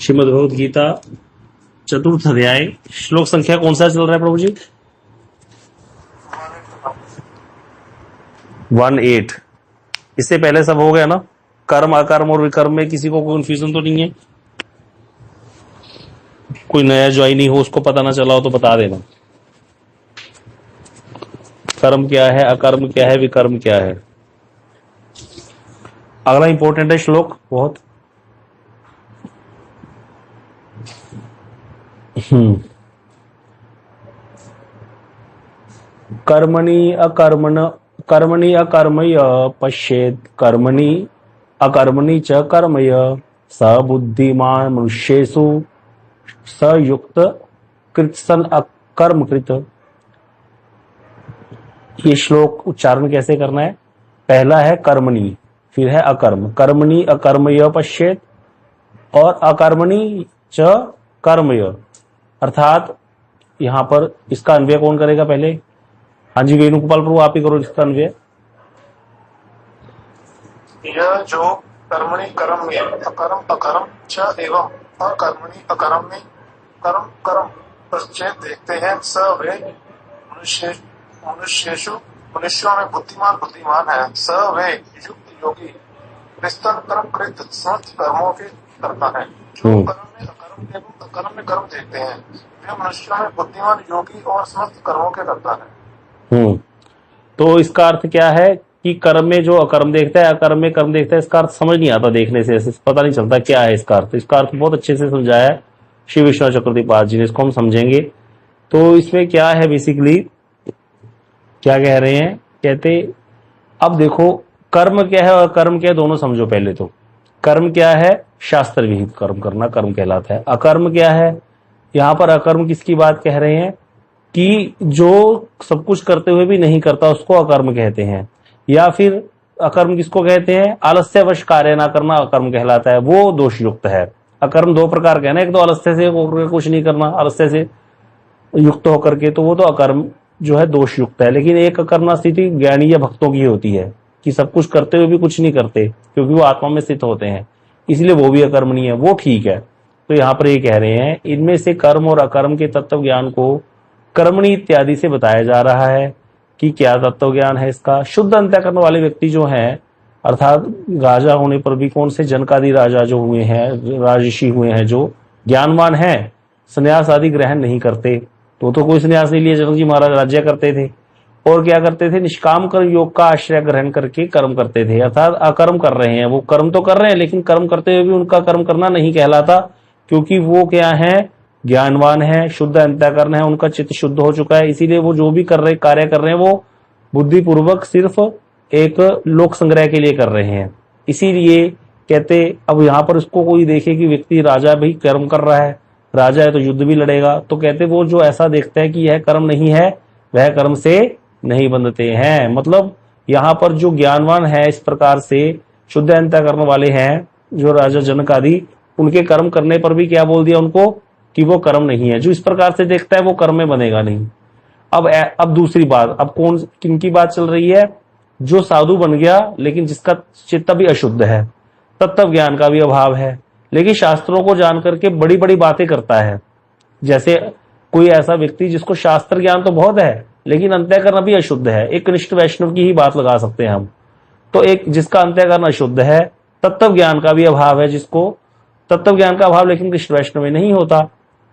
श्रीमद् भगवद गीता चतुर्थ अध्याय श्लोक संख्या कौन सा चल रहा है प्रभु जी? 18। इससे पहले सब हो गया ना? कर्म अकर्म और विकर्म में किसी को कंफ्यूजन तो नहीं है? कोई नया ज्वाइन हो उसको पता ना चला हो तो बता देना। कर्म क्या है, अकर्म क्या है, विकर्म क्या है। अगला इंपॉर्टेंट है श्लोक बहुत। कर्मणि अकर्मय पश्येत कर्मणि अकर्मणि च कर्मय स बुद्धिमान मनुष्येषु स युक्त कृत्सन अकर्म कृत। ये श्लोक उच्चारण कैसे करना है? पहला है कर्मणि, फिर है अकर्म। कर्मणि अकर्मय पश्येत और अकर्मणि च कर्मय, अर्थात यहां पर इसका अन्वय कौन करेगा पहले? हाँ जी वेणुगोपाल प्रभु आप ही करो इसका अन्वय। यह जो कर्मणि कर्म में अकर्म अकर्म च एवं अकर्मणि अकर्म में कर्म कर्म पश्चात देखते हैं स वे मनुष्यों में बुद्धिमान बुद्धिमान है। स वे युक्त योगी कृष्ण कर्म कृत समस्त कर्मों के करता है। जो कर्म में अकर्म एवं अकर्म में कर्म देखते हैं वे मनुष्यों में बुद्धिमान योगी और समस्त कर्मों के करता है। तो इसका अर्थ क्या है कि कर्म में जो अकर्म देखता है, अकर्म में कर्म देखता है। इसका अर्थ समझ नहीं आता देखने से, ऐसे पता नहीं चलता क्या है इसका अर्थ। इसका अर्थ बहुत अच्छे से समझाया है श्री विश्वनाथ चक्रवर्ती पाद जी ने, इसको हम समझेंगे। तो इसमें क्या है बेसिकली, क्या कह रहे हैं? कहते अब देखो कर्म क्या है और कर्म क्या है दोनों समझो पहले तो। कर्म क्या है? शास्त्र विहित कर्म करना कर्म कहलाता है। अकर्म क्या है? यहां पर अकर्म किसकी बात कह रहे हैं कि जो सब कुछ करते हुए भी नहीं करता उसको अकर्म कहते हैं। या फिर अकर्म किसको कहते हैं? आलस्यवश कार्य ना करना अकर्म कहलाता है, वो दोष युक्त है। अकर्म दो प्रकार का है ना, एक तो आलस्य से कुछ नहीं करना, आलस्य से युक्त होकर के, तो वो तो अकर्म जो है दोष युक्त है। लेकिन एक अकर्मणा स्थिति ज्ञानी या भक्तों की होती है कि सब कुछ करते हुए भी कुछ नहीं करते क्योंकि वो आत्मा में स्थित होते हैं, इसलिए वो भी अकर्मणीय है, वो ठीक है। तो यहाँ पर ये कह रहे हैं इनमें से कर्म और अकर्म के तत्व ज्ञान को कर्मणि इत्यादि से बताया जा रहा है कि क्या तत्व ज्ञान है इसका। शुद्ध अंतःकरण वाले व्यक्ति जो हैं, अर्थात राजा होने पर भी कौन से जनकादि राजा जो हुए हैं, राजऋषि हुए हैं, जो ज्ञानवान हैं, संन्यास आदि ग्रहण नहीं करते। तो कोई संन्यास नहीं लिए, जनक जी महाराज राज्य करते थे और क्या करते थे? निष्काम कर्म योग का आश्रय ग्रहण करके कर्म करते थे, अर्थात अकर्म कर रहे हैं। वो कर्म तो कर रहे हैं लेकिन कर्म करते हुए भी उनका कर्म करना नहीं कहलाता, क्योंकि वो क्या है? ज्ञानवान है, शुद्ध अंतःकरण है, उनका चित्त शुद्ध हो चुका है। इसीलिए वो जो भी कर रहे कार्य कर रहे हैं वो बुद्धिपूर्वक सिर्फ एक लोक संग्रह के लिए कर रहे हैं। इसीलिए कहते अब यहां पर इसको कोई देखे कि व्यक्ति राजा भी कर्म कर रहा है, राजा है तो युद्ध भी लड़ेगा, तो कहते वो जो ऐसा देखता है कि यह कर्म नहीं है वह कर्म से नहीं बंधते हैं। मतलब यहाँ पर जो ज्ञानवान है इस प्रकार से शुद्ध अंतःकरण वाले हैं जो राजा जनक आदि, उनके कर्म करने पर भी क्या बोल दिया उनको कि वो कर्म नहीं है। जो इस प्रकार से देखता है वो कर्म में बनेगा नहीं। अब दूसरी बात, अब कौन किनकी बात चल रही है? जो साधु बन गया लेकिन जिसका चित्त भी अशुद्ध है, तत्व ज्ञान का भी अभाव है, लेकिन शास्त्रों को जान करके बड़ी बड़ी बातें करता है। जैसे कोई ऐसा व्यक्ति जिसको शास्त्र ज्ञान तो बहुत है लेकिन अंतःकरण भी अशुद्ध है, एक कनिष्ठ वैष्णव की ही बात लगा सकते हैं हम। तो एक जिसका अंतःकरण अशुद्ध है, तत्व ज्ञान का भी अभाव है, जिसको तत्व ज्ञान का अभाव लेकिन कृष्ण वैष्णव में नहीं होता,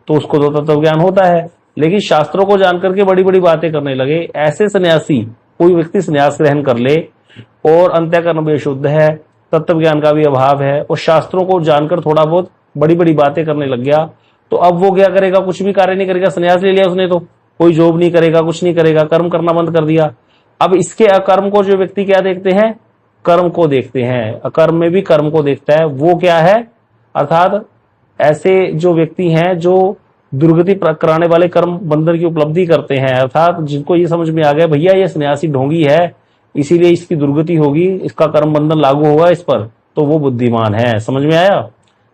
तो उसको तो तत्व ज्ञान होता है लेकिन शास्त्रों को जानकर के बड़ी बड़ी बातें करने लगे। ऐसे सन्यासी, कोई व्यक्ति सन्यास ग्रहण कर ले और अंतःकरण भी अशुद्ध है, तत्व ज्ञान का भी अभाव है और शास्त्रों को जानकर थोड़ा बहुत बड़ी बड़ी बातें करने लग गया, तो अब वो क्या करेगा? कुछ भी कार्य नहीं करेगा। सन्यास ले लिया उसने तो कोई जॉब नहीं करेगा, कुछ नहीं करेगा, कर्म करना बंद कर दिया। अब इसके अकर्म को जो व्यक्ति क्या देखते हैं? कर्म को देखते हैं। अकर्म में भी कर्म को देखता है, वो क्या है? अर्थात ऐसे जो व्यक्ति हैं जो दुर्गति कराने वाले कर्म बंधन की उपलब्धि करते हैं, अर्थात जिनको ये समझ में आ गया भैया ये सन्यासी ढोंगी है इसीलिए इसकी दुर्गति होगी, इसका कर्म बंधन लागू होगा इस पर, तो वो बुद्धिमान है। समझ में आया?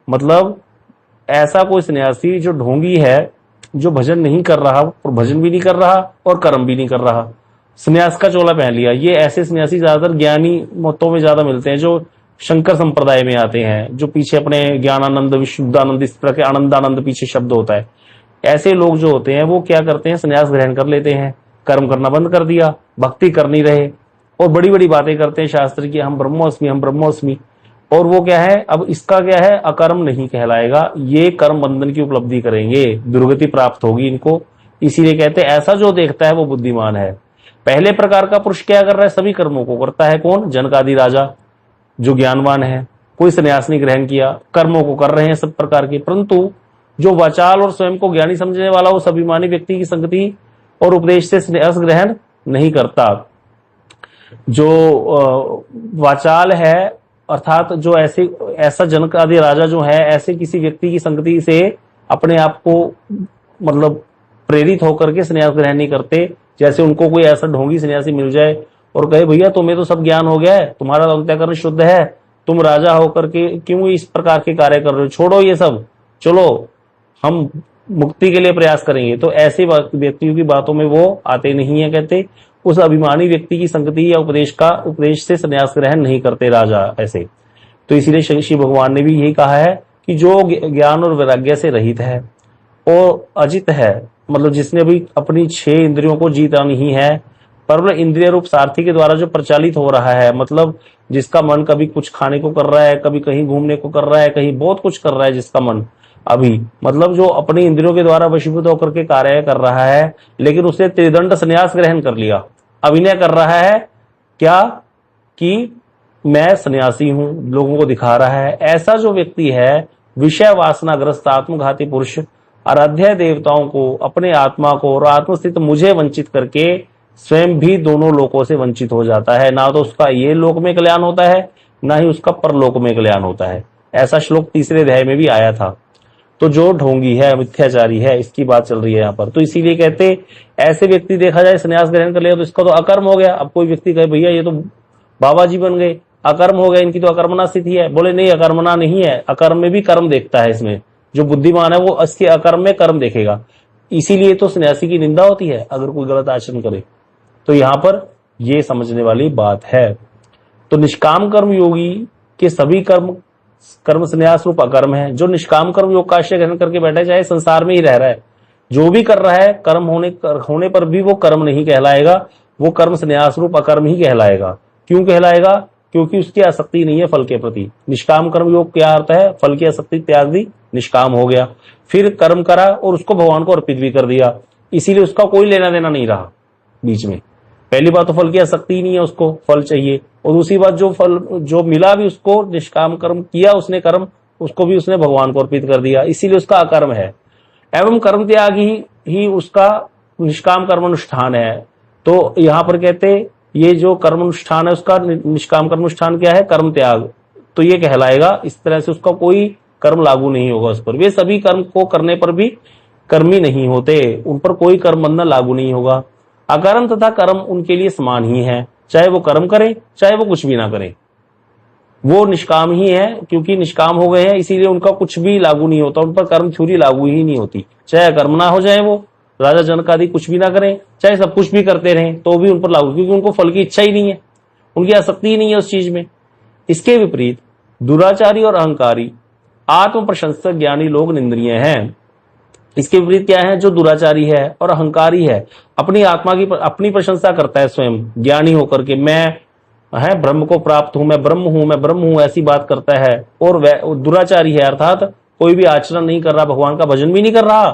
मतलब ऐसा कोई सन्यासी जो ढोंगी है, जो भजन नहीं कर रहा और भजन भी नहीं कर रहा और कर्म भी नहीं कर रहा, सन्यास का चोला पहन लिया, ये ऐसे सन्यासी ज्यादातर ज्ञानी मतों में ज्यादा मिलते हैं जो शंकर संप्रदाय में आते हैं, जो पीछे अपने ज्ञानानंद, विशुद्धानंद, इस तरह के आनंदानंद पीछे शब्द होता है। ऐसे लोग जो होते हैं वो क्या करते हैं, संन्यास ग्रहण कर लेते हैं, कर्म करना बंद कर दिया, भक्ति कर नहीं रहे और बड़ी बड़ी बातें करते हैं शास्त्र की, हम ब्रह्मोस्मि, हम ब्रह्मोस्मि। और वो क्या है, अब इसका क्या है, अकर्म नहीं कहलाएगा, ये कर्म बंधन की उपलब्धि करेंगे, दुर्गति प्राप्त होगी इनको। इसीलिए कहते हैं ऐसा जो देखता है वो बुद्धिमान है। पहले प्रकार का पुरुष क्या कर रहा है, सभी कर्मों को करता है। कौन? जनक आदि राजा जो ज्ञानवान है, कोई संन्यास नहीं ग्रहण किया, कर्मों को कर रहे हैं सब प्रकार के। परंतु जो वाचाल और स्वयं को ज्ञानी समझने वाला, वो स्वाभिमानी व्यक्ति की संगति और उपदेश से संन्यास ग्रहण नहीं करता। जो वाचाल है, अर्थात जो ऐसा जनक आदि राजा जो है, ऐसे किसी व्यक्ति की संगति से अपने आप को मतलब प्रेरित होकर के संन्यास ग्रहण नहीं करते। जैसे उनको कोई ऐसा ढोंगी सन्यासी मिल जाए और कहे भैया तुम्हें तो सब ज्ञान हो गया है, तुम्हारा अंतःकरण शुद्ध है, तुम राजा होकर के क्यों इस प्रकार के कार्य कर रहे हो, छोड़ो ये सब, चलो हम मुक्ति के लिए प्रयास करेंगे। तो ऐसे व्यक्तियों की बातों में वो आते नहीं है। कहते उस अभिमानी व्यक्ति की संगति या उपदेश से संन्यास ग्रहण नहीं करते राजा ऐसे। तो इसीलिए शिव भगवान ने भी यही कहा है कि जो ज्ञान और वैराग्य से रहित है और अजित है, मतलब जिसने अभी अपनी 6 इंद्रियों को जीता नहीं है, परवल इंद्रिय रूप सारथी के द्वारा जो प्रचालित हो रहा है, मतलब जिसका मन कभी कुछ खाने को कर रहा है, कभी कहीं घूमने को कर रहा है, कहीं बहुत कुछ कर रहा है जिसका मन अभी, मतलब जो अपनी इंद्रियों के द्वारा वशीभूत होकर के कार्य कर रहा है, लेकिन उसने त्रिदंड संन्यास ग्रहण कर लिया, अभिनय कर रहा है क्या कि मैं सन्यासी हूं, लोगों को दिखा रहा है। ऐसा जो व्यक्ति है विषय वासनाग्रस्त आत्मघाती पुरुष, आराध्य देवताओं को, अपने आत्मा को और आत्मस्थित मुझे वंचित करके स्वयं भी दोनों लोकों से वंचित हो जाता है। ना तो उसका ये लोक में कल्याण होता है, ना ही उसका परलोक में कल्याण होता है। ऐसा श्लोक 3रे अध्याय में भी आया था। तो जो ढोंगी है, मिथ्याचारी है, इसकी बात चल रही है यहाँ पर। तो इसीलिए कहते ऐसे व्यक्ति देखा जाए संन्यास ग्रहण कर लिया तो इसका तो अकर्म हो गया। अब कोई व्यक्ति कहे भैया ये तो बाबा जी बन गए, अकर्म हो गया, इनकी तो अकर्मणा स्थिति है। बोले नहीं, अकर्मणा नहीं है, अकर्म में भी कर्म देखता है। इसमें जो बुद्धिमान है वो इसके अकर्म में कर्म देखेगा। इसीलिए तो सन्यासी की निंदा होती है अगर कोई गलत आचरण करे। तो यहाँ पर ये समझने वाली बात है। तो निष्काम कर्म योगी के सभी कर्म संन्यास रूप अकर्म है। जो निष्काम कर्म योग का आश्रय ग्रहण करके बैठा है, चाहे संसार में ही रह रहा है, जो भी कर रहा है कर्म होने पर भी वो कर्म नहीं कहलाएगा, वो कर्म संन्यास रूप अकर्म ही कहलाएगा। क्यों कहलाएगा? क्योंकि उसकी आसक्ति नहीं है फल के प्रति। निष्काम कर्म योग क्या अर्थ है? फल की आसक्ति त्याग दी, निष्काम हो गया, फिर कर्म करा और उसको भगवान को अर्पित भी कर दिया। इसीलिए उसका कोई लेना देना नहीं रहा बीच में। पहली बात तो फल की आसक्ति ही नहीं है, उसको फल चाहिए। और दूसरी बात जो फल जो मिला भी उसको, निष्काम कर्म किया उसने कर्म, उसको भी उसने भगवान को अर्पित कर दिया, इसीलिए उसका अकर्म है। एवं कर्म त्याग ही उसका निष्काम कर्म अनुष्ठान है। तो यहाँ पर कहते ये जो कर्म अनुष्ठान है उसका निष्काम कर्म अनुष्ठान क्या है? कर्म त्याग। तो ये कहलाएगा। इस तरह से उसका कोई कर्म लागू नहीं होगा उस पर। वे सभी कर्म को करने पर भी कर्मी नहीं होते, उन पर कोई कर्म बंधन लागू नहीं होगा। अकर्म तथा कर्म उनके लिए समान ही है, चाहे वो कर्म करें चाहे वो कुछ भी ना करें, वो निष्काम ही है। क्योंकि निष्काम हो गए हैं इसीलिए उनका कुछ भी लागू नहीं होता, उन पर कर्म थ्योरी लागू ही नहीं होती। चाहे कर्म ना हो जाए, वो राजा जनक आदि कुछ भी ना करें, चाहे सब कुछ भी करते रहें, तो भी उन पर लागू, क्योंकि उनको फल की इच्छा ही नहीं है, उनकी आसक्ति ही नहीं है उस चीज में। इसके विपरीत दुराचारी और अहंकारी आत्म प्रशंसक ज्ञानी लोग निंदनीय हैं। इसके विपरीत क्या है? जो दुराचारी है और अहंकारी है, अपनी आत्मा की अपनी प्रशंसा करता है स्वयं ज्ञानी होकर के, मैं ब्रह्म को प्राप्त हूं, मैं ब्रह्म हूं, ऐसी बात करता है। और दुराचारी है अर्थात कोई भी आचरण नहीं कर रहा, भगवान का भजन भी नहीं कर रहा,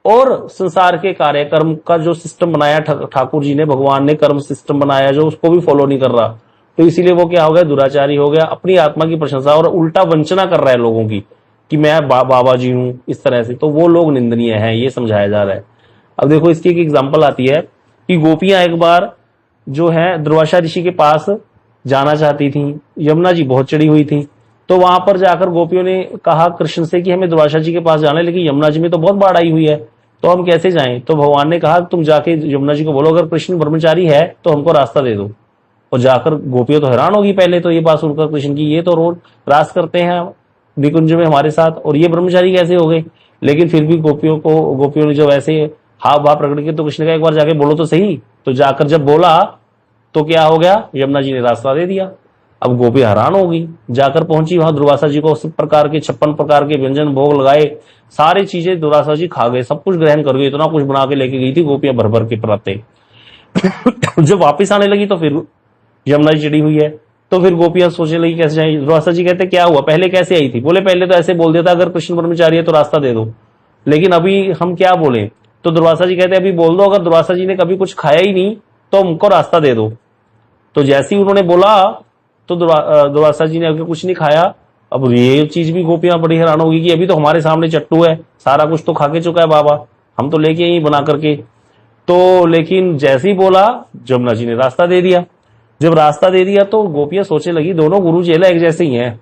और संसार के कार्यक्रम का जो सिस्टम बनाया ठाकुर जी ने, भगवान ने कर्म सिस्टम बनाया जो, उसको भी फॉलो नहीं कर रहा। तो इसीलिए वो क्या हो गया? दुराचारी हो गया। अपनी आत्मा की प्रशंसा और उल्टा वंचना कर रहा है लोगों की कि मैं बाबा जी हूं, इस तरह से। तो वो लोग निंदनीय हैं, ये समझाया जा रहा है। अब देखो इसकी एक एग्जांपल आती है कि गोपियां एक बार जो है दुर्वासा ऋषि के पास जाना चाहती थी, यमुना जी बहुत चढ़ी हुई थी। तो वहां पर जाकर गोपियों ने कहा कृष्ण से कि हमें दुर्वासा जी के पास जाना है, लेकिन यमुना जी में तो बहुत बाढ़ आई हुई है, तो हम कैसे जाएं? तो भगवान ने कहा तुम जाके यमुना जी को बोलो अगर कृष्ण ब्रह्मचारी है तो हमको रास्ता दे दो। और जाकर गोपियों तो हैरान होगी पहले तो ये बात सुनकर कृष्ण की, ये तो रोज रास करते हैं निकुंज में हमारे साथ, और ये ब्रह्मचारी कैसे हो गए? लेकिन फिर भी गोपियों ने जब ऐसे हाव भाव प्रकट किए तो कृष्ण का एक बार जाके बोलो तो सही। तो जाकर जब बोला तो क्या हो गया? यमुना जी ने रास्ता दे दिया। अब गोपी हैरान होगी, जाकर पहुंची वहां दुर्वासा जी को सब प्रकार के 56 प्रकार के व्यंजन भोग लगाए, सारी चीजें दुर्वासा जी खा गए, सब कुछ ग्रहण कर गए, इतना कुछ बना के लेके गई थी गोपियां भर भर के पराते। जब वापिस आने लगी तो फिर यमुना जी चढ़ी हुई है, तो फिर गोपियां सोचने लगी कैसे जाए। दुर्वासा जी कहते क्या हुआ, पहले कैसे आई थी? बोले पहले तो ऐसे बोल देता अगर कृष्ण ब्रह्मचारी है तो रास्ता दे दो, लेकिन अभी हम क्या बोले? तो दुर्वासा जी कहते अभी बोल दो, अगर दुर्वासा जी ने कभी कुछ खाया ही नहीं तो हमको रास्ता दे दो। तो जैसे ही उन्होंने बोला तो दुर्वासा जी ने अभी कुछ नहीं खाया। अब ये चीज भी गोपियां बड़ी हैरान होगी कि अभी तो हमारे सामने चट्टू है, सारा कुछ तो खा के चुका है बाबा, हम तो लेके यही बना करके। तो लेकिन जैसे ही बोला जमुना जी ने रास्ता दे दिया। जब रास्ता दे दिया तो गोपियां सोचने लगी दोनों गुरु चेला एक जैसे ही हैं।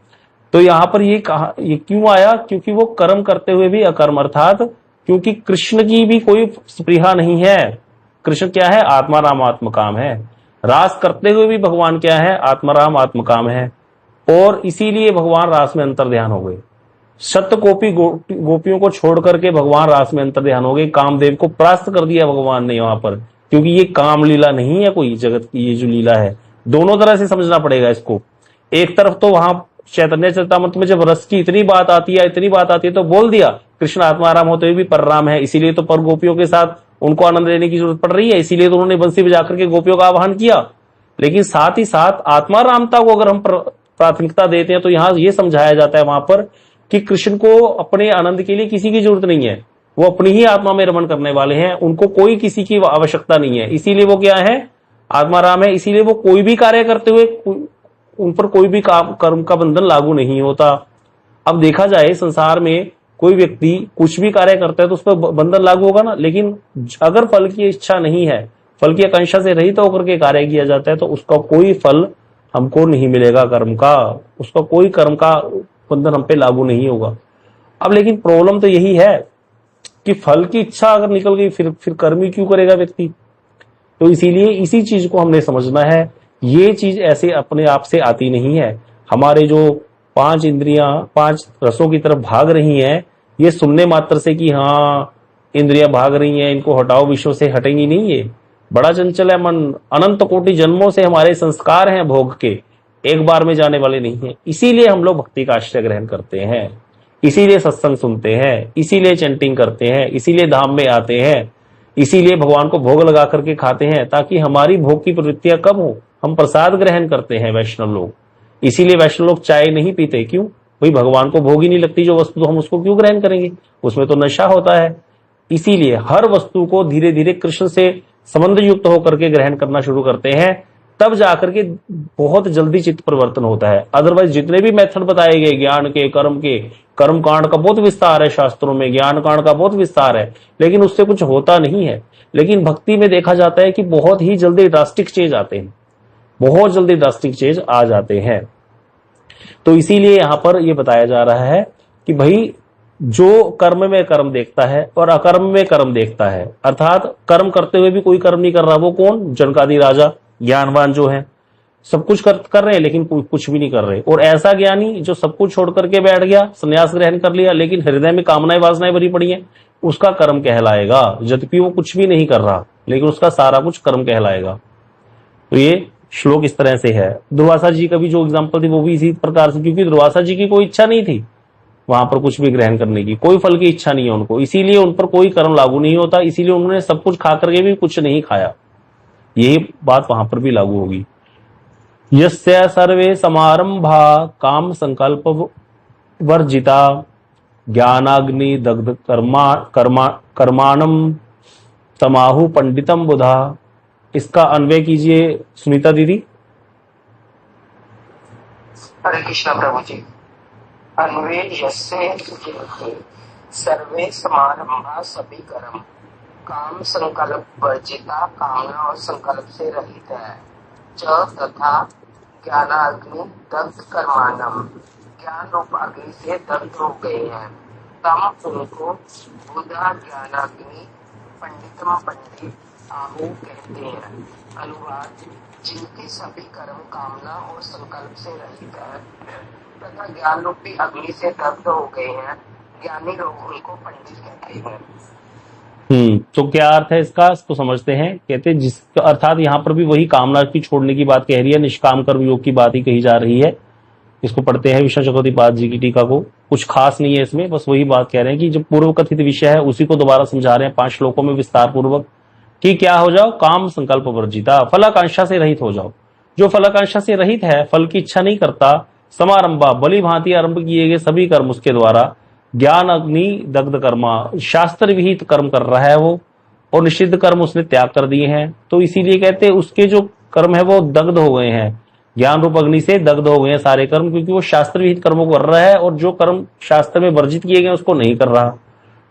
तो यहां पर ये क्यों आया? क्योंकि वो कर्म करते हुए भी अकर्म, अर्थात क्योंकि कृष्ण की भी कोई स्पृहा नहीं है। कृष्ण क्या है? आत्माराम आत्मकाम है। रास करते हुए भी भगवान क्या है? आत्माराम आत्मकाम है। और इसीलिए भगवान रास में अंतर ध्यान हो गए। शत कोपी गोपियों को छोड़ करके भगवान रास में अंतर ध्यान हो गए। कामदेव को परास्त कर दिया भगवान ने वहां पर, क्योंकि ये काम लीला नहीं है कोई, जगत की ये जो लीला है दोनों तरह से समझना पड़ेगा इसको। एक तरफ तो वहां चैतन्य चरितामृत में जब रस की इतनी बात आती है, इतनी बात आती है, तो बोल दिया कृष्ण आत्माराम होते हुए भी परराम है, इसीलिए तो पर गोपियों के साथ उनको आनंद देने की जरूरत पड़ रही है, इसीलिए तो उन्होंने बंसी बजा करके गोपियों का आह्वान किया। लेकिन साथ ही साथ आत्मारामता को अगर हम प्राथमिकता देते हैं तो यहां ये समझाया जाता है वहां पर कि कृष्ण को अपने आनंद के लिए किसी की जरूरत नहीं है, वो अपनी ही आत्मा में रमण करने वाले हैं, उनको कोई किसी की आवश्यकता नहीं है, इसीलिए वो क्या है? आत्माराम है। इसीलिए वो कोई भी कार्य करते हुए उन पर कोई भी काम कर्म का बंधन लागू नहीं होता। अब देखा जाए संसार में कोई व्यक्ति कुछ भी कार्य करता है तो उस पर बंधन लागू होगा ना, लेकिन अगर फल की इच्छा नहीं है, फल की आकांक्षा से रहित होकर के कार्य किया जाता है तो उसका कोई फल हमको नहीं मिलेगा कर्म का, उसका कोई कर्म का बंधन हम पे लागू नहीं होगा। अब लेकिन प्रॉब्लम तो यही है कि फल की इच्छा अगर निकल गई फिर कर्म ही क्यों करेगा व्यक्ति? तो इसीलिए इसी चीज को हमने समझना है। ये चीज ऐसे अपने आप से आती नहीं है। हमारे जो 5 इंद्रियां 5 रसों की तरफ भाग रही हैं, ये सुनने मात्र से कि हाँ इंद्रियां भाग रही हैं, इनको हटाओ, विषयों से हटेंगी नहीं। ये बड़ा चंचल है मन, अनंत कोटि जन्मों से हमारे संस्कार हैं भोग के, एक बार में जाने वाले नहीं है। इसीलिए हम लोग भक्ति का आश्रय ग्रहण करते हैं, इसीलिए सत्संग सुनते हैं, इसीलिए चैंटिंग करते हैं, इसीलिए धाम में आते हैं, इसीलिए भगवान को भोग लगा करके खाते हैं, ताकि हमारी भोग की प्रवृत्तियां कम हो। हम प्रसाद ग्रहण करते हैं वैष्णव लोग, इसीलिए वैष्णव लोग चाय नहीं पीते। क्यों भाई? भगवान को भोग ही नहीं लगती जो वस्तु, तो हम उसको क्यों ग्रहण करेंगे? उसमें तो नशा होता है। इसीलिए हर वस्तु को धीरे धीरे कृष्ण से संबंध युक्त होकर के ग्रहण करना शुरू करते हैं, तब जाकर के बहुत जल्दी चित्त परिवर्तन होता है। अदरवाइज जितने भी मेथड बताए गए ज्ञान के, कर्म कांड का बहुत विस्तार है शास्त्रों में, ज्ञान कांड का बहुत विस्तार है, लेकिन उससे कुछ होता नहीं है। लेकिन भक्ति में देखा जाता है कि बहुत ही जल्दी ड्रास्टिक चेंज आते हैं, बहुत जल्दी ड्रास्टिक चेंज आ जाते हैं। तो इसीलिए यहां पर यह बताया जा रहा है कि भाई जो कर्म में कर्म देखता है और अकर्म में कर्म देखता है, अर्थात कर्म करते हुए भी कोई कर्म नहीं कर रहा, वो कौन? जनकादि राजा ज्ञानवान जो है, सब कुछ कर रहे हैं लेकिन कुछ भी नहीं कर रहे। और ऐसा ज्ञानी जो सब कुछ छोड़ करके बैठ गया, संन्यास ग्रहण कर लिया, लेकिन हृदय में कामनाएं वासनाएं भरी पड़ी हैं, उसका कर्म कहलाएगा। यद्यपि वो कुछ भी नहीं कर रहा, लेकिन उसका सारा कुछ कर्म कहलाएगा। तो ये श्लोक इस तरह से है। दुर्वासा जी का भी जो एग्जाम्पल थी वो भी इसी प्रकार से, क्योंकि दुर्वासा जी की कोई इच्छा नहीं थी वहां पर कुछ भी ग्रहण करने की, कोई फल की इच्छा नहीं है उनको, इसीलिए उन पर कोई कर्म लागू नहीं होता, इसीलिए उन्होंने सब कुछ खा करके भी कुछ नहीं खाया। यही बात वहां पर भी लागू होगी। यस्य सर्वे समारंभा काम संकल्प वर्जिता ज्ञानाग्नि दग्ध कर्माणम तमाहु पंडितम बुधा। इसका अन्वय कीजिए सुनीता दीदी। हरे कृष्णा प्रभु जी। अन्वय यस्य सर्वे समारंभा सभी कर्म काम संकल्प वर्जिता कामना और संकल्प से रहित है। च तथा ज्ञानाग्नि दग्ध कर्माणम ज्ञान रूप अग्नि से दग्ध हो गए हैं। तम उनको बुधा ज्ञानाग्नि पंडितम पंडित आहु कहते हैं। अनुवाद: जिनके सभी कर्म कामना और संकल्प से रहित है तथा ज्ञान रूपी अग्नि से दग्ध हो गए हैं, ज्ञानी लोग उनको पंडित कहते हैं। तो क्या अर्थ है इसका, इसको समझते हैं। कहते हैं जिस अर्थात यहाँ पर भी वही कामना की छोड़ने की बात कह रही है, निष्काम कर्म योग की बात ही कही जा रही है। इसको पढ़ते हैं विष्णु चक्रवर्तीपाद जी की टीका को, कुछ खास नहीं है इसमें, बस वही बात कह रहे हैं कि जो पूर्व कथित विषय है उसी को दोबारा समझा रहे हैं 5 श्लोकों में विस्तार पूर्वक कि क्या हो जाओ, काम संकल्प वर्जिता, फलाकांक्षा से रहित हो जाओ। जो फलाकांक्षा से रहित है, फल की इच्छा नहीं करता, समारंभा बलि भांति आरंभ किए गए सभी कर्म उसके द्वारा, ज्ञान अग्नि दग्ध कर्मा, शास्त्र विहित कर्म कर रहा है वो, और निषिद्ध कर्म उसने त्याग कर दिए हैं। तो इसीलिए कहते हैं उसके जो कर्म है वो दग्ध हो गए हैं, ज्ञान रूप अग्नि से दग्ध हो गए हैं सारे कर्म, क्योंकि वो शास्त्र विहित कर्मों को कर रहा है और जो कर्म शास्त्र में वर्जित किए गए उसको नहीं कर रहा।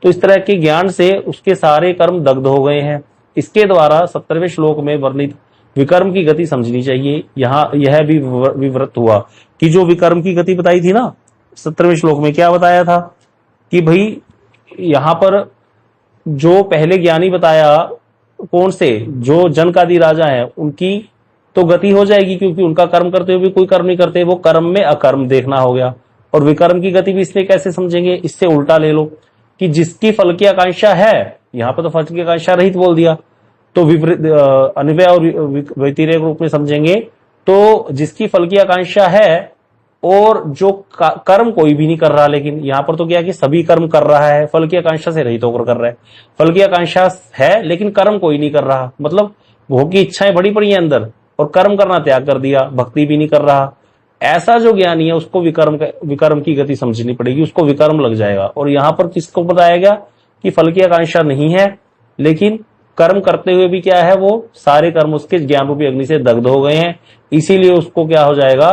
तो इस तरह के ज्ञान से उसके सारे कर्म दग्ध हो गए हैं। इसके द्वारा 17वें श्लोक में वर्णित विकर्म की गति समझनी चाहिए। यहाँ यह भी विवृत हुआ कि जो विकर्म की गति बताई थी ना 17वें श्लोक में, क्या बताया था कि भाई यहाँ पर जो पहले ज्ञानी बताया, कौन से, जो जनकादि राजा है, उनकी तो गति हो जाएगी क्योंकि उनका कर्म करते हुए भी कोई कर्म नहीं करते, वो कर्म में अकर्म देखना हो गया। और विकर्म की गति भी इसलिए कैसे समझेंगे, इससे उल्टा ले लो कि जिसकी फल की आकांक्षा है, यहाँ पर तो फल की आकांक्षा रहित बोल दिया, तो अन्वय और व्यतिरेक रूप में समझेंगे तो जिसकी फल की आकांक्षा है और जो कर्म कोई भी नहीं कर रहा, लेकिन यहाँ पर तो क्या कि सभी कर्म कर रहा है, फल की आकांक्षा से रहित होकर कर रहा है। फल की आकांक्षा है लेकिन कर्म कोई नहीं कर रहा, मतलब भोग की इच्छाएं बड़ी पड़ी हैं अंदर और कर्म करना त्याग कर दिया, भक्ति भी नहीं कर रहा। ऐसा जो ज्ञानी है उसको विकर्म की गति समझनी पड़ेगी, उसको विकर्म लग जाएगा। और यहाँ पर किसको बताया गया कि फल की आकांक्षा नहीं है लेकिन कर्म करते हुए भी क्या है, वो सारे कर्म उसके ज्ञान रूपी अग्नि से दग्ध हो गए हैं, इसीलिए उसको क्या हो जाएगा,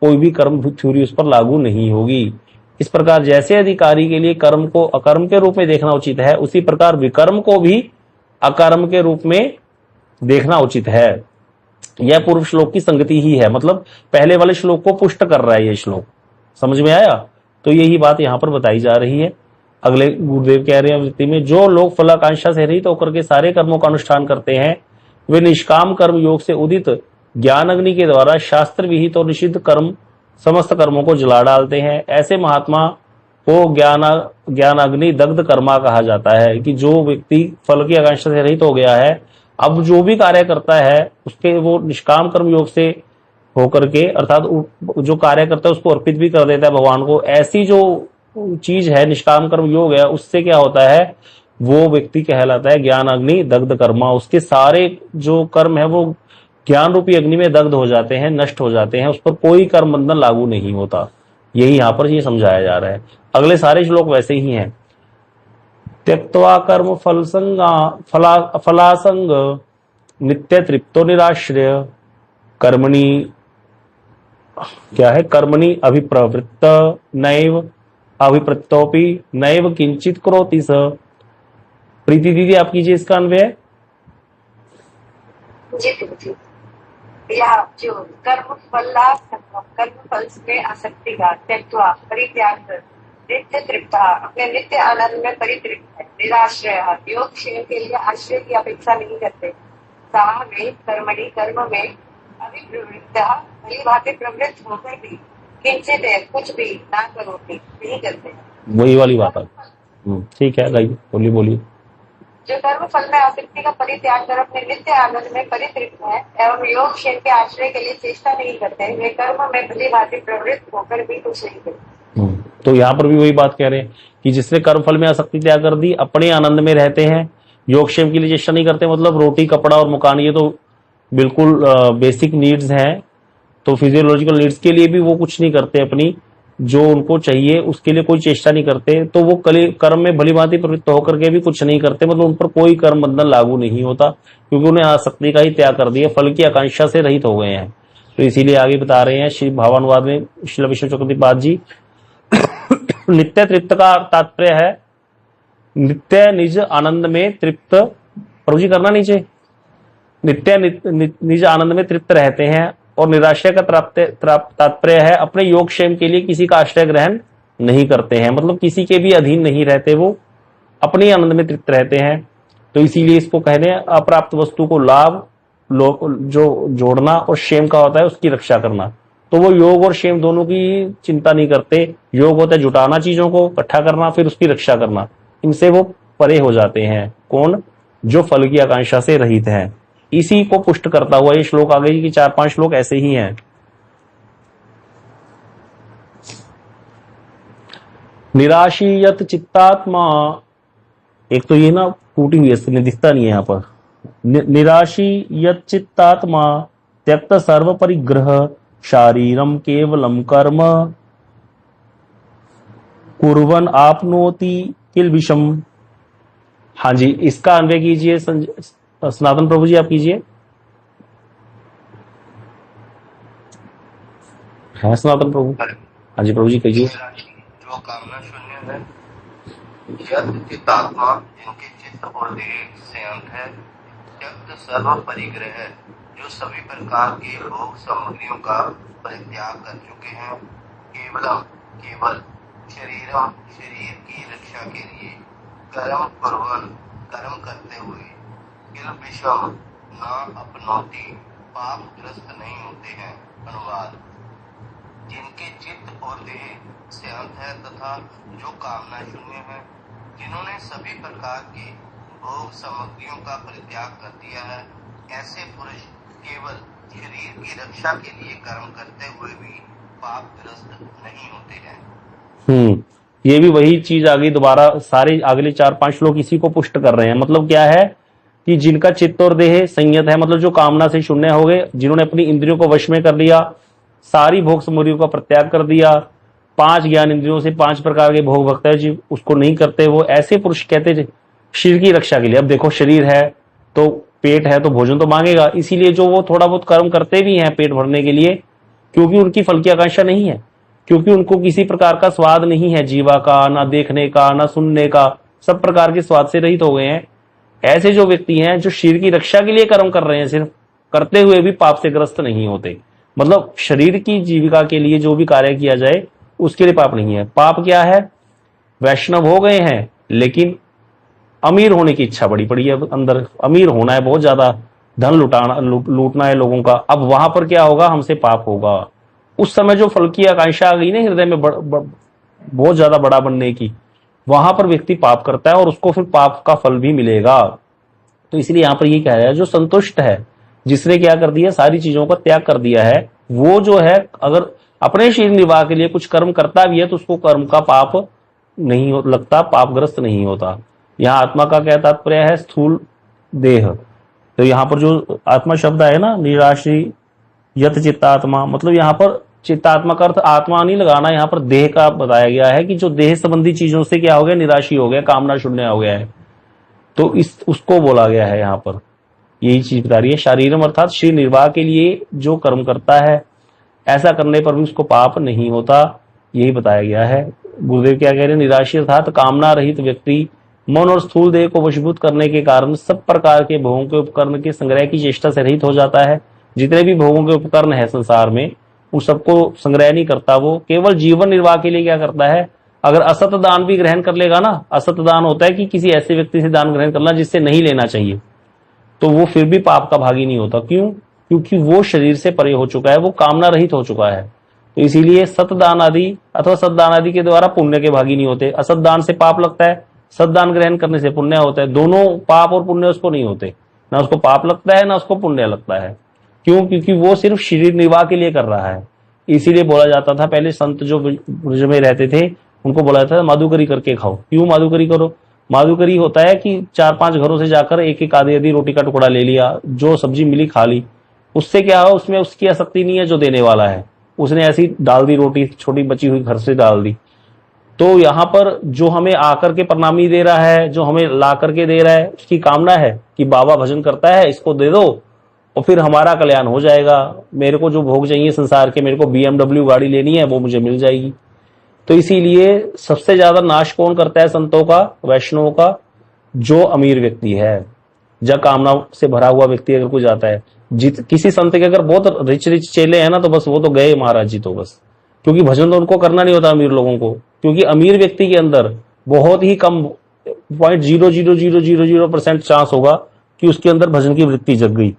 कोई भी कर्म थ्योरी उस पर लागू नहीं होगी। इस प्रकार जैसे अधिकारी के लिए कर्म को अकर्म के रूप में देखना उचित है, उसी प्रकार विकर्म को भी अकर्म के रूप में देखना उचित है। यह पूर्व श्लोक की संगति ही है, मतलब पहले वाले श्लोक को पुष्ट कर रहा है ये श्लोक। समझ में आया? तो यही बात यहाँ पर बताई जा रही है। अगले गुरुदेव कह रहे हैं वृत्ति में, जो लोग फलाकांक्षा से रहित होकर के सारे कर्मों का अनुष्ठान करते हैं, वे निष्काम कर्म योग से उदित ज्ञान अग्नि के द्वारा शास्त्र विहित और निषिद्ध कर्म समस्त कर्मों को जला डालते हैं। ऐसे महात्मा को ज्ञान अग्नि दग्ध कर्मा कहा जाता है कि जो व्यक्ति फल की आकांक्षा से रहित हो गया है, अब जो भी कार्य करता है उसके वो निष्काम कर्म योग से होकर के, अर्थात जो कार्य करता है उसको अर्पित भी कर देता है भगवान को। ऐसी जो चीज है निष्काम कर्म योग है, उससे क्या होता है, वो व्यक्ति कहलाता है ज्ञान अग्नि दग्ध कर्मा। उसके सारे जो कर्म है वो ज्ञान रूपी अग्नि में दग्ध हो जाते हैं, नष्ट हो जाते हैं, उस पर कोई कर्म बंधन लागू नहीं होता। यही यहाँ पर ये समझाया जा रहा है। अगले सारे श्लोक वैसे ही हैं। त्यक्त्वा कर्म फलासंग नित्य तृप्तो निराश्रय कर्मणि, क्या है, कर्मणि अभिप्रवृत्त नैव अभिप्रत्योपि नैव किंचित करोति स। प्रीति दीदी आप कीजिए इसका अन्वय। जी या जो कर्म फल में आसक्ति का त्यक्त्वा परित्याग कर नित्य तृप्त, अपने नित्य आनंद में परितृप्त है, निराश्रय योग क्षेम के लिए आश्रय की अपेक्षा नहीं करते, काम में कर्मणि कर्म में अभिप्रवृत्त भली भांति प्रवृत्त होकर भी किंचित कुछ भी ना करोगे नहीं करते। वही वाली बात है। ठीक है, गाइए, बोलिए। जो कर्म फल में आसक्ति का परित्याग कर अपने नित्य आनंद में परितृप्त है एवं योग क्षेम के आश्रय के लिए चेष्टा नहीं करते, वे कर्म में भली भांति प्रवृत्त होकर भी कुछ नहीं करते। तो यहाँ पर भी वही बात कह रहे हैं कि जिसने कर्म फल में आसक्ति त्याग कर दी, अपने आनंद में रहते हैं, योगक्षेम के लिए चेष्टा नहीं करते। मतलब रोटी कपड़ा और मकान ये तो बिल्कुल बेसिक नीड्स हैं, तो फिजियोलॉजिकल नीड्स के लिए भी वो कुछ नहीं करते, अपनी जो उनको चाहिए उसके लिए कोई चेष्टा नहीं करते, तो वो कर्म में भली भांति प्रवृत्त होकर के भी कुछ नहीं करते, मतलब उन पर कोई कर्म बंधन लागू नहीं होता क्योंकि उन्हें आसक्ति का ही त्याग कर दिया, फल की आकांक्षा से रहित हो गए हैं। तो इसीलिए आगे बता रहे हैं श्री भावानुवाद में श्रील विष्णु चक्रवर्तीपाद जी, नित्य तृप्त का तात्पर्य है नित्य निज आनंद में तृप्त, प्रभु जी करना नीचे, नित्य निज आनंद में तृप्त रहते हैं। और निराश्रय का तात्पर्य है अपने योगक्षेम के लिए किसी का आश्रय ग्रहण नहीं करते हैं, मतलब किसी के भी अधीन नहीं रहते, वो अपने आनंद में तृप्त रहते हैं। तो इसीलिए इसको कहते हैं अप्राप्त वस्तु को लाभ जो जोड़ना और क्षेम का होता है उसकी रक्षा करना। तो वो योग और क्षेम दोनों की चिंता नहीं करते। योग होता है जुटाना, चीजों को इकट्ठा करना, फिर उसकी रक्षा करना, इनसे वो परे हो जाते हैं। कौन? जो फल की आकांक्षा से रहित हैं। इसी को पुष्ट करता हुआ ये श्लोक आगे की 4-5 श्लोक ऐसे ही हैं। निराशीयत चित्तात्मा, एक तो ये ना टूटी हुई है, दिखता नहीं है यहाँ पर। निराशीयत चित्तात्मा त्यक्त सर्व परिग्रह शारीरम केवलम कर्म कुर्वन् आपनोति किल विषम। हाँ जी, इसका अन्वय कीजिए सनातन प्रभु जी, आप कीजिए। हाँ सनातन प्रभु, हाँ जी प्रभु जी कीजिए। जो कामना शून्य है, यद चित्तात्मा जिनके चित्त और देह से अंत है, त्यक्त सर्व परिग्रह जो सभी प्रकार के भोग सामग्रियों का परित्याग कर चुके हैं, केवल शरीर की रक्षा के लिए कर्म करते हुए किल विषम न अपनौती पापग्रस्त नहीं होते हैं। अनुवाद: जिनके चित्त और देह से अंत है तथा जो कामना शून्य है, जिन्होंने सभी प्रकार की भोग सामग्रियों का परित्याग कर दिया है, ऐसे पुरुष केवल शरीर की रक्षा के लिए कर्म करते हुए भी पापग्रस्त नहीं होते हैं। ये भी वही चीज आ गई दोबारा। सारे अगले 4-5 श्लोक इसी को पुष्ट कर रहे हैं। मतलब क्या है कि जिनका चित्त और देह संयत है, मतलब जो कामना से शून्य हो गए, जिन्होंने अपनी इंद्रियों को वश में कर लिया, सारी भोग सामग्रियों का परित्याग कर दिया, 5 ज्ञान इंद्रियों से 5 प्रकार के भोग भक्त है जी उसको नहीं करते, वो ऐसे पुरुष कहते हैं शरीर की रक्षा के लिए। अब देखो शरीर है तो पेट है तो भोजन तो मांगेगा, इसीलिए जो वो थोड़ा बहुत कर्म करते भी हैं पेट भरने के लिए, क्योंकि उनकी फल की आकांक्षा नहीं है, क्योंकि उनको किसी प्रकार का स्वाद नहीं है जीवा का, ना देखने का, ना सुनने का, सब प्रकार के स्वाद से रहित हो गए हैं। ऐसे जो व्यक्ति हैं जो शरीर की रक्षा के लिए कर्म कर रहे हैं, सिर्फ करते हुए भी पाप से ग्रस्त नहीं होते। मतलब शरीर की जीविका के लिए जो भी कार्य किया जाए उसके लिए पाप नहीं है। पाप क्या है? वैष्णव हो गए हैं लेकिन अमीर होने की इच्छा बड़ी पड़ी है अंदर, अमीर होना है, बहुत ज्यादा धन लूटना है लोगों का। अब वहां पर क्या होगा? हमसे पाप होगा। उस समय जो फल की आकांक्षा आ गई ना हृदय में बहुत ज्यादा बड़ा बनने की, वहां पर व्यक्ति पाप करता है और उसको फिर पाप का फल भी मिलेगा। तो इसलिए यहां पर ये कह रहा है जो संतुष्ट है, जिसने क्या कर दिया, सारी चीजों का त्याग कर दिया है, वो जो है अगर अपने शरीर निर्वाह के लिए कुछ कर्म करता भी है तो उसको कर्म का पाप नहीं लगता, पापग्रस्त नहीं होता। यहाँ आत्मा का क्या तात्पर्य है? स्थूल देह। तो यहाँ पर जो आत्मा शब्द है ना, निराशी यत चित्तात्मा, मतलब यहाँ पर चित्तात्मा का अर्थ आत्मा नहीं लगाना, यहाँ पर देह का बताया गया है कि जो देह संबंधी चीजों से क्या हो गया? निराशी हो गया, कामना शून्य हो गया है। तो उसको बोला गया है यहाँ पर, यही चीज बता रही है। शारीरम अर्थात शरीर निर्वाह के लिए जो कर्म करता है, ऐसा करने पर भी उसको पाप नहीं होता, यही बताया गया है। गुरुदेव क्या कह रहे हैं? निराशी अर्थात कामना रहित व्यक्ति मन और स्थूल देह को वशीभूत करने के कारण सब प्रकार के भोगों के उपकरण के संग्रह की चेष्टा से रहित हो जाता है। जितने भी भोगों के उपकरण है संसार में, उन सबको संग्रह नहीं करता, वो केवल जीवन निर्वाह के लिए क्या करता है? अगर असत दान भी ग्रहण कर लेगा ना, असत दान होता है कि किसी ऐसे व्यक्ति से दान ग्रहण करना जिससे नहीं लेना चाहिए, तो वो फिर भी पाप का भागी नहीं होता। क्यों? क्योंकि वो शरीर से परे हो चुका है, वो कामना रहित हो चुका है। तो इसीलिए सतदान आदि अथवा सतदान आदि के द्वारा पुण्य के भागी नहीं होते। असत दान से पाप लगता है, सतदान ग्रहण करने से पुण्य होता है। दोनों पाप और पुण्य उसको नहीं होते, ना उसको पाप लगता है ना उसको पुण्य लगता है। क्यों? क्योंकि वो सिर्फ शरीर निर्वाह के लिए कर रहा है। इसीलिए बोला जाता था पहले संत जो ब्रज में रहते थे उनको बोला जाता था माधुकरी करके खाओ। क्यों माधुकरी करो? माधुकरी होता है कि 4-5 घरों से जाकर एक एक आधी रोटी का टुकड़ा ले लिया, जो सब्जी मिली खा ली। उससे क्या हो? उसमें उसकी आसक्ति नहीं है जो देने वाला है, उसने ऐसी डाल दी रोटी, छोटी बची हुई घर से डाल दी। तो यहाँ पर जो हमें आकर के प्रणामी दे रहा है, जो हमें ला करके दे रहा है, उसकी कामना है कि बाबा भजन करता है, इसको दे दो और फिर हमारा कल्याण हो जाएगा। मेरे को जो भोग चाहिए संसार के, मेरे को BMW गाड़ी लेनी है, वो मुझे मिल जाएगी। तो इसीलिए सबसे ज्यादा नाश कौन करता है संतों का, वैष्णवों का? जो अमीर व्यक्ति है, जब कामना से भरा हुआ व्यक्ति अगर कोई जाता है, किसी संत के अगर बहुत रिच चेले हैं ना, तो बस वो तो गए महाराज जी, तो बस, क्योंकि भजन तो उनको करना नहीं होता अमीर लोगों को। क्योंकि अमीर व्यक्ति के अंदर बहुत ही कम 0.00000% चांस होगा कि उसके अंदर भजन की वृत्ति जग गई।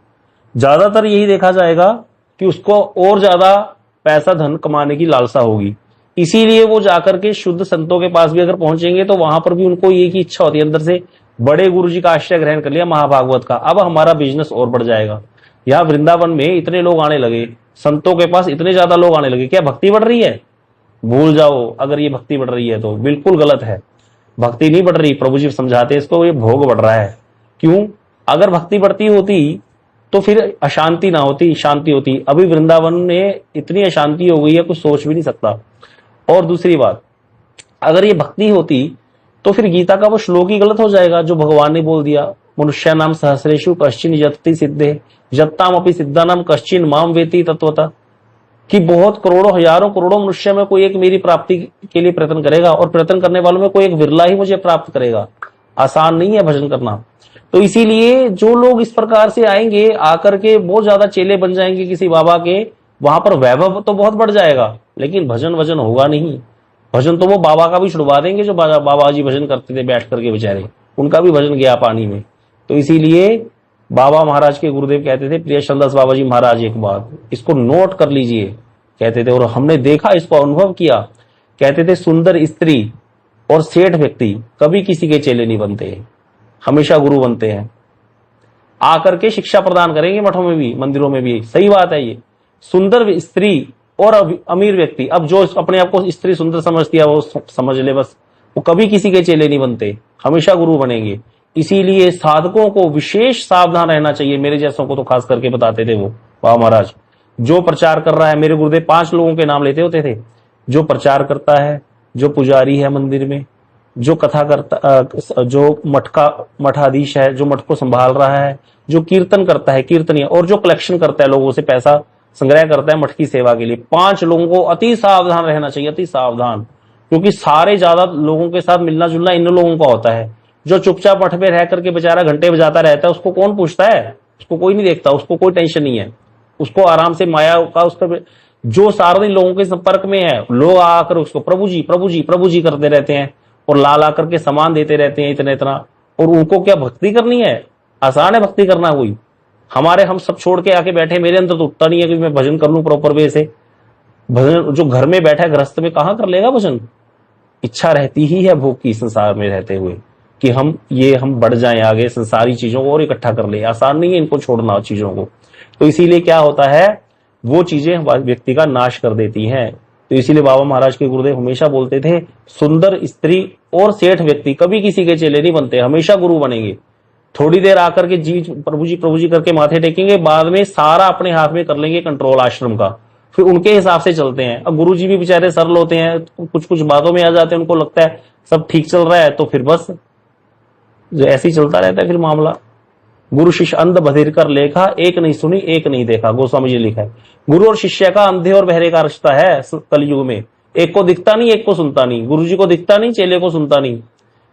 ज्यादातर यही देखा जाएगा कि उसको और ज्यादा पैसा धन कमाने की लालसा होगी। इसीलिए वो जाकर के शुद्ध संतों के पास भी अगर पहुंचेंगे तो वहां पर भी उनको एक ही इच्छा होती है अंदर से, बड़े गुरु जी का आश्रय ग्रहण कर लिया महाभागवत का, अब हमारा बिजनेस और बढ़ जाएगा। यहाँ वृंदावन में इतने लोग आने लगे, संतों के पास इतने ज्यादा लोग आने लगे, क्या भक्ति बढ़ रही है? भूल जाओ, अगर ये भक्ति बढ़ रही है तो बिल्कुल गलत है। भक्ति नहीं बढ़ रही, प्रभु जी समझाते इसको, ये भोग बढ़ रहा है। क्यों? अगर भक्ति बढ़ती होती तो फिर अशांति ना होती, शांति होती। अभी वृंदावन में इतनी अशांति हो गई है कुछ सोच भी नहीं सकता। और दूसरी बात, अगर ये भक्ति होती तो फिर गीता का वो श्लोक ही गलत हो जाएगा जो भगवान ने बोल दिया, मनुष्य नाम सहस्रेशु कश्चिन यत्ति सिद्धे जत्ताम अपि सिद्धानाम कश्चिन माम वेति तत्वतः, कि बहुत करोड़ों हजारों करोड़ों मनुष्य में कोई एक मेरी प्राप्ति के लिए प्रयत्न करेगा और प्रयत्न करने वालों में कोई एक विरला ही मुझे प्राप्त करेगा। आसान नहीं है भजन करना। तो इसीलिए जो लोग इस प्रकार से आएंगे, आकर के बहुत ज्यादा चेले बन जाएंगे किसी बाबा के, वहां पर वैभव तो बहुत बढ़ जाएगा, लेकिन भजन वजन होगा नहीं। भजन तो वो बाबा का भी छुड़वा देंगे जो बाबा जी भजन करते थे बैठ करके बेचारे, उनका भी भजन गया पानी में। तो इसीलिए बाबा महाराज के गुरुदेव कहते थे, प्रिय चंद्रदास बाबा जी महाराज, एक बात इसको नोट कर लीजिए, कहते थे और हमने देखा, इसको अनुभव किया। कहते थे सुंदर स्त्री और सेठ व्यक्ति कभी किसी के चेले नहीं बनते, हमेशा गुरु बनते हैं। आकर के शिक्षा प्रदान करेंगे मठों में भी, मंदिरों में भी। सही बात है ये। सुंदर स्त्री और अमीर व्यक्ति, अब जो अपने आप को स्त्री सुंदर समझती है वो समझ ले बस, वो कभी किसी के चेले नहीं बनते, हमेशा गुरु बनेंगे। इसीलिए साधकों को विशेष सावधान रहना चाहिए। मेरे जैसों को तो खास करके बताते थे वो बाबा महाराज, जो प्रचार कर रहा है, मेरे गुरुदेव 5 लोगों के नाम लेते होते थे, जो प्रचार करता है, जो पुजारी है मंदिर में, जो कथा करता, जो मठाधीश है, जो मठ को संभाल रहा है, जो कीर्तन करता है कीर्तनीय, और जो कलेक्शन करता है, लोगों से पैसा संग्रह करता है मठ की सेवा के लिए। 5 लोगों को अति सावधान रहना चाहिए, अति सावधान, क्योंकि सारे ज्यादा लोगों के साथ मिलना जुलना इन लोगों का होता है। जो चुपचाप मठ में रह करके बेचारा घंटे बजाता रहता है, उसको कौन पूछता है? उसको कोई नहीं देखता, उसको कोई टेंशन नहीं है, उसको आराम से माया का उसका। जो सारा दिन लोगों के संपर्क में है, लोग आकर उसको प्रभु जी प्रभु जी प्रभु जी करते रहते हैं और ला करके सामान देते रहते हैं इतना इतना, और उनको क्या भक्ति करनी है? आसान है भक्ति करना कोई? हम सब छोड़ के आके बैठे, मेरे अंदर तो उठता नहीं है कि मैं भजन कर लूं प्रॉपर वे से। भजन जो घर में बैठा है गृहस्थ में, कहां कर लेगा भजन? इच्छा रहती ही है भोग की संसार में रहते हुए कि हम बढ़ जाएं आगे, संसारी चीजों को और इकट्ठा कर ले। आसान नहीं है इनको छोड़ना चीजों को। तो इसीलिए क्या होता है, वो चीजें व्यक्ति का नाश कर देती हैं। तो इसीलिए बाबा महाराज के गुरुदेव हमेशा बोलते थे, सुंदर स्त्री और सेठ व्यक्ति कभी किसी के चेले नहीं बनते, हमेशा गुरु बनेंगे। थोड़ी देर आकर के प्रभु जी करके माथे टेकेंगे, बाद में सारा अपने हाथ में कर लेंगे कंट्रोल आश्रम का, फिर उनके हिसाब से चलते हैं। अब गुरु जी भी बेचारे सरल होते हैं, कुछ कुछ बातों में आ जाते हैं, उनको लगता है सब ठीक चल रहा है, तो फिर बस जो ऐसे ही चलता रहता है फिर मामला। गुरु शिष्य अंध बधिर कर लेखा, एक नहीं सुनी एक नहीं देखा, गोस्वामी जी लिखा है। गुरु और शिष्य का अंधे और बहरे का रिश्ता है कलयुग में, एक को दिखता नहीं एक को सुनता नहीं, गुरु जी को दिखता नहीं चेले को सुनता नहीं।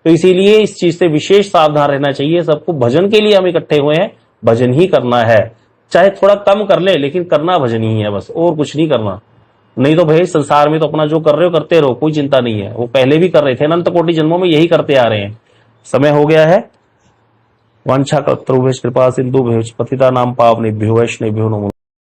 तो इसीलिए इस चीज से विशेष सावधान रहना चाहिए सबको। भजन के लिए हम इकट्ठे हुए हैं, भजन ही करना है, चाहे थोड़ा कम कर ले लेकिन करना भजन ही है बस, और कुछ नहीं करना। नहीं तो भाई संसार में तो अपना जो कर रहे हो करते रहो, कोई चिंता नहीं है। वो पहले भी कर रहे थे, अनंत कोटि जन्मों में यही करते आ रहे हैं। समय हो गया है। वांछा कल्पतरुभ्यश्च कृपा सिंधुभ्यश्च पतितानां पावनेभ्यो वैष्णवेभ्यो नमो।